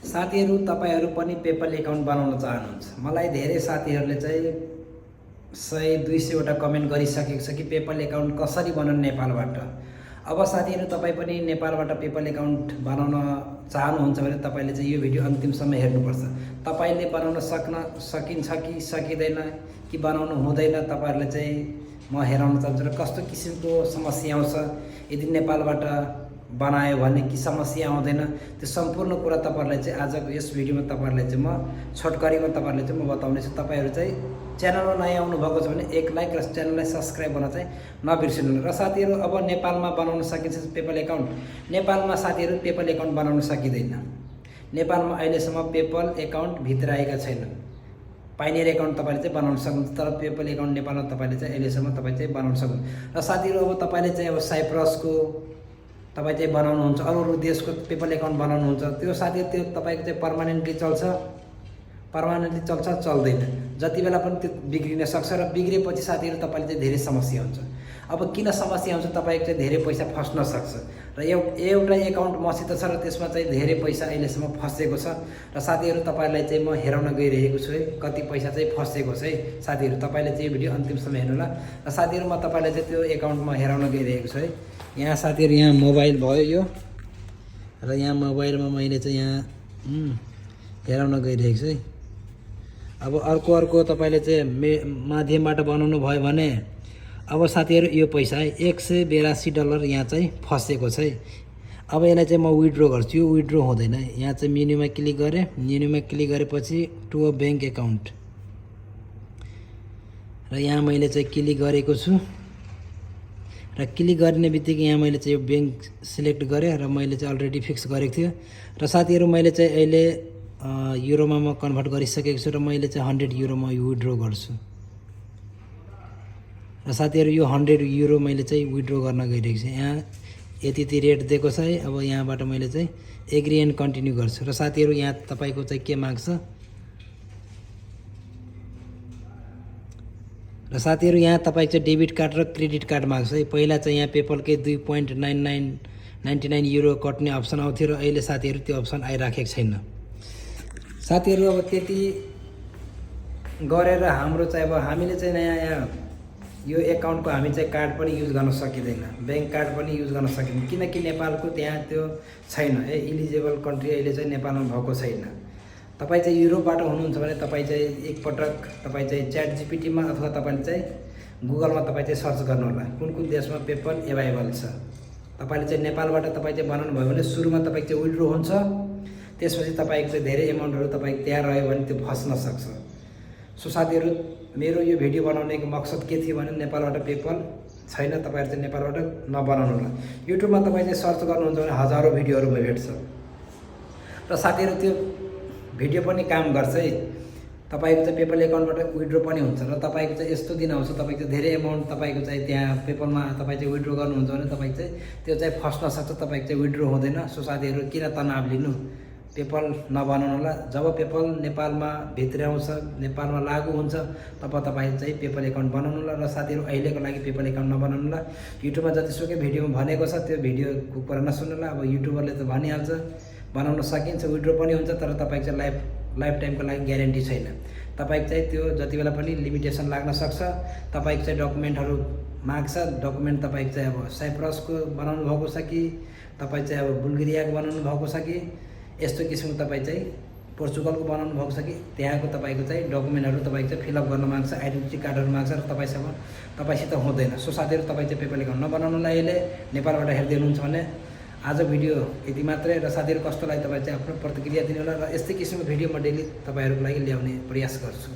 साथीहरू तपाईहरू पनि पेपल एकाउन्ट बनाउन चाहनुहुन्छ। मलाई धेरै साथीहरूले चाहिँ 100-200 वटा कमेन्ट गरिसकेको छ कि पेपल एकाउन्ट कसरी बनाउनु नेपालबाट। अब साथीहरू तपाईँ पनि नेपालबाट पेपल एकाउन्ट बनाउन चाहनुहुन्छ भने तपाईँले चाहिँ यो भिडियो अन्तिमसम्म हेर्नुपर्छ। तपाईँले बनाउन सकिन्छ कि सकिँदैन कि बनाउनु हुँदैन, तपाईँहरूले चाहिँ म हेराउन चाहन्छु र कस्तो किसिमको समस्या आउँछ, यदि नेपालबाट बनायो भने के समस्या आउँदैन, त्यो सम्पूर्ण कुरा तपाईँहरूलाई चाहिँ आजको यस भिडियोमा तपाईँहरूलाई चाहिँ म छोटकरीमा तपाईँहरूले चाहिँ म बताउनेछु। तपाईँहरू चाहिँ च्यानलमा नयाँ आउनुभएको छ भने एक लाइक र च्यानललाई सब्सक्राइब गर्न चाहिँ नबिर्सिनु। र साथीहरू अब नेपालमा बनाउन सकिन्छ पेपल एकाउन्ट। नेपालमा साथीहरू पेपल एकाउन्ट बनाउन सकिँदैन। नेपालमा अहिलेसम्म पेपल एकाउन्ट भित्र आएका छैनन्। पाइनियर एकाउन्ट तपाईँले चाहिँ बनाउन सक्नुहुन्छ, तर पेपल एकाउन्ट नेपालमा तपाईँले चाहिँ अहिलेसम्म तपाईँ चाहिँ बनाउन सक्नुहुन्छ। र साथीहरू अब तपाईँले चाहिँ अब साइप्रसको तपाईँ चाहिँ बनाउनुहुन्छ, अरू देशको पेपल एकाउन्ट बनाउनुहुन्छ, त्यो साथीहरू त्यो तपाईँको चाहिँ पर्मानेन्टली चल्छ चल्दैन, जति बेला पनि त्यो बिग्रिन सक्छ। र बिग्रेपछि साथीहरू तपाईँले चाहिँ धेरै समस्या हुन्छ। अब किन समस्या हुन्छ, तपाईँको चाहिँ धेरै पैसा फस्न सक्छ। र एउटा एकाउन्ट मसित छ र त्यसमा चाहिँ धेरै पैसा अहिलेसम्म फसेको छ। र साथीहरू तपाईँलाई चाहिँ म हेराउन गइरहेको छु है, कति पैसा चाहिँ फसेको छ है। साथीहरू तपाईँले चाहिँ यो भिडियो अन्तिमसम्म हेर्नु होला। र साथीहरू म तपाईँलाई चाहिँ त्यो एकाउन्टमा हेराउन गइरहेको छु है। यहाँ साथीहरू यहाँ मोबाइल भयो यो, र यहाँ मोबाइलमा मैले चाहिँ यहाँ हेराउन गइरहेको छु है। अब अर्को तपाईँले चाहिँ माध्यमबाट बनाउनु भयो भने अब साथीहरू यो पैसा है $182 यहाँ चाहिँ फसेको छ है। अब यसलाई चाहिँ म विथड्र गर्छु, यो विथड्र हुँदैन। यहाँ चाहिँ मेन्युमा क्लिक गरेँ, मेन्युमा क्लिक गरेपछि टु अ ब्याङ्क एकाउन्ट, र यहाँ मैले चाहिँ क्लिक गरेको छु। र क्लिक गर्ने बित्तिकै यहाँ मैले चाहिँ यो ब्याङ्क सिलेक्ट गरेँ र मैले चाहिँ अलरेडी फिक्स गरेको थियो। र साथीहरू मैले चाहिँ अहिले युरोमा म कन्भर्ट गरिसकेको छु र मैले चाहिँ 100 युरो म विथड्र गर्छु। र साथीहरू यो 100 युरो मैले चाहिँ विथड्र गर्न गइरहेको छु। यहाँ यति रेट दिएको छ है। अब यहाँबाट मैले चाहिँ एग्री एन्ड कन्टिन्यू गर्छु। र साथीहरू यहाँ तपाईँको चाहिँ के माग्छ, र साथीहरू यहाँ तपाईँको चाहिँ डेबिट कार्ड र क्रेडिट कार्ड माग्छ है। पहिला चाहिँ यहाँ पेपलकै 2.99 युरो कट्ने अप्सन आउँथ्यो र अहिले साथीहरू त्यो अप्सन आइराखेको छैन। साथीहरू अब त्यति गरेर हाम्रो चाहिँ अब हामीले चाहिँ यहाँ यो एकाउन्टको हामी चाहिँ कार्ड पनि युज गर्न सकिँदैन, ब्याङ्क कार्ड पनि युज गर्न सकिँदैन, किनकि नेपालको त्यहाँ त्यो छैन है। इलिजिबल कन्ट्री अहिले चाहिँ नेपालमा भएको छैन। तपाईँ चाहिँ युरोपबाट हुनुहुन्छ भने तपाईँ चाहिँ एकपटक तपाईँ चाहिँ च्याट जिपिटीमा अथवा तपाईँले चाहिँ गुगलमा तपाईँ चाहिँ सर्च गर्नुहोला कुन देशमा पेपल एभाइलेबल छ। तपाईँले चाहिँ नेपालबाट तपाईँ चाहिँ बनाउनु भयो भने सुरुमा तपाईँको चाहिँ विथड्र हुन्छ, त्यसपछि तपाईँको चाहिँ धेरै एमाउन्टहरू तपाईँको त्यहाँ रह्यो भने त्यो फस्न सक्छ। सो साथीहरू मेरो यो भिडियो बनाउनेको मकसद के थियो भने नेपालबाट पेपल छैन, तपाईँहरू चाहिँ नेपालबाट नबनाउनु होला। युट्युबमा तपाईँ चाहिँ सर्च गर्नुहुन्छ भने हजारौँ भिडियोहरू भेट्छ। र साथीहरू त्यो भिडियो पनि काम गर्छ है। तपाईँको चाहिँ पेपल एकाउन्टबाट विथड्र पनि हुन्छ र तपाईँको चाहिँ यस्तो दिन आउँछ तपाईँको चाहिँ धेरै एमाउन्ट तपाईँको चाहिँ त्यहाँ पेपलमा तपाईँ चाहिँ विथड्र गर्नुहुन्छ भने तपाईँको चाहिँ त्यो चाहिँ फस्न सक्छ, तपाईँको चाहिँ विथड्र हुँदैन। सो साथीहरू किन तनाव लिनु, पेपल नबनाउनु होला। जब पेपल नेपालमा भित्र आउँछ, नेपालमा लागु हुन्छ, तब तपाईँ चाहिँ पेपल एकाउन्ट बनाउनु होला। र साथीहरू अहिलेको लागि पेपल एकाउन्ट नबनाउनु होला। युट्युबमा जतिसुकै भिडियोमा भनेको छ त्यो भिडियोको कुरा नसुन्नु होला। अब युट्युबरले त भनिहाल्छ बनाउन सकिन्छ, विथड्र पनि हुन्छ, तर तपाईँको चाहिँ लाइफ टाइमको लागि ग्यारेन्टी छैन। तपाईँको चाहिँ त्यो जति बेला पनि लिमिटेसन लाग्न सक्छ। तपाईँको चाहिँ डकुमेन्टहरू माग्छ, डकुमेन्ट तपाईँको चाहिँ अब साइप्रसको बनाउनु भएको छ कि तपाईँ चाहिँ अब बुल्गेरियाको बनाउनु भएको छ कि यस्तो किसिमको तपाईँ चाहिँ पोर्चुगलको बनाउनु भएको छ कि त्यहाँको तपाईँको चाहिँ डकुमेन्टहरू तपाईँको चाहिँ फिलअप गर्न माग्छ, आइडेन्टिटी कार्डहरू माग्छ र तपाईँसित हुँदैन। सो साथीहरू तपाईँ चाहिँ पेपल एकाउन्ट नबनाउनुलाई अहिले नेपालबाट हेर्दै हुनुहुन्छ भने आज भिडियो यति मात्रै। र साथीहरू कस्तो लाग्यो तपाईँ चाहिँ आफ्नो प्रतिक्रिया दिनु होला। र यस्तै किसिमको भिडियो म डेली तपाईँहरूको लागि ल्याउने प्रयास गर्छु।